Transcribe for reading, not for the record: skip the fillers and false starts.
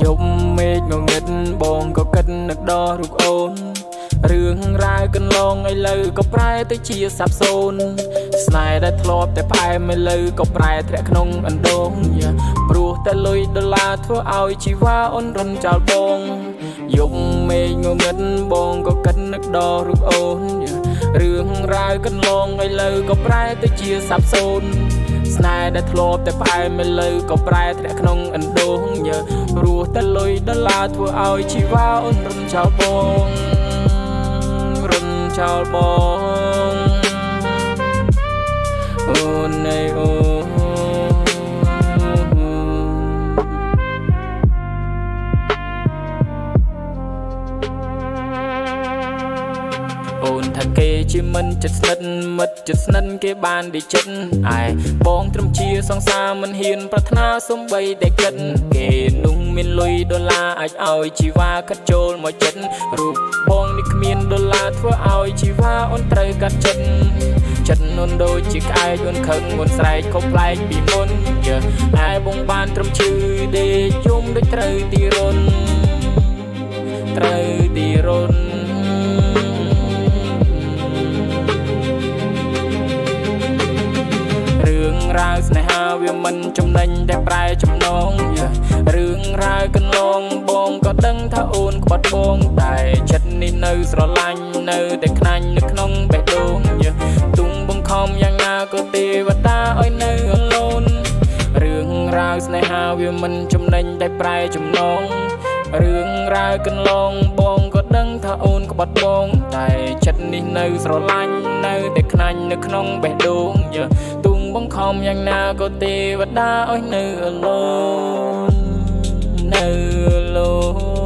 យប់មេឃងងឹតបងក៏គិតនឹកដល់រូបអូនរឿងរ៉ាវកន្លងឥឡូវក៏ប្រែទៅជាសាប់សូន្យស្នេហ៍ដែលធ្លាប់តែផ្អែមឥឡូវក៏ប្រែធ្លាក់ក្នុងអណ្ដូងព្រោះតែលុយដុល្លារធ្វើឲ្យជីវ៉ាអូនរំចោលបងយប់មេឃងងឹតបងក៏គិតនឹកដល់រូបអូនរឿងរ៉ាវកន្លងឥឡូវក៏ប្រែទៅជាសាប់សូន្យស្នេហ៍ដែលធ្លាប់តែផ្អែមឥឡូវក៏ប្រែធ្លាក់ក្នុងអណ្ដូងព្រោះតែលុយដុល្លារធ្វើឲ្យជីវ៉ាអូនរំចោលបងរំចោលបងអូនអើយអូអូនថាគេជាមិនចិត្តស្និទ្ធមិត្តចិត្តស្និទ្ធគេបានដូចចិត្តឯបងត្រឹមជាសង្សារមិនហ៊ានប្រាថ្នាសំបីតែគិតគេនោះមានលុយដុល្លារអាចឲ្យជីវ៉ាកាត់ចូលមកចិត្តរូបបងនេះគ្មានដុល្លារធ្វើឲ្យជីវ៉ាអូនត្រូវកាត់ចិត្តចិត្តនួនដូចជាក្អែកអូនខឹងមុនស្រែកខុសប្លែកពីមុនឯបងបានត្រឹមឈឺដេកយំដូចត្រូវទីរុនត្រូវទីរុនរឿងរ៉ាវស្នេហាវាមិនចំណេញតែប្រែចំណងរឿងរ៉ាវកន្លងបងក៏ដឹងថាអូនក្បត់បងតែចិត្តនេះនៅស្រឡាញ់នៅតែខ្នាញ់នៅក្នុងបេះដូងទុំបង្ខំយ៉ាងណាក៏ទេវតាឲ្យនៅអឡូនរឿងរ៉ាវស្នេហាវាមិនចំណេញតែប្រែចំណងរឿងរ៉ាវកន្លងបងក៏ដឹងថាអូនក្បត់បងតែចិត្តនេះនៅស្រឡាញ់នៅតែខ្នាញ់នៅក្នុងបេះដូងទុំបង្ខំយ៉ាងណាក៏ទេវតាឲ្យនៅអឡូននៅអឡូន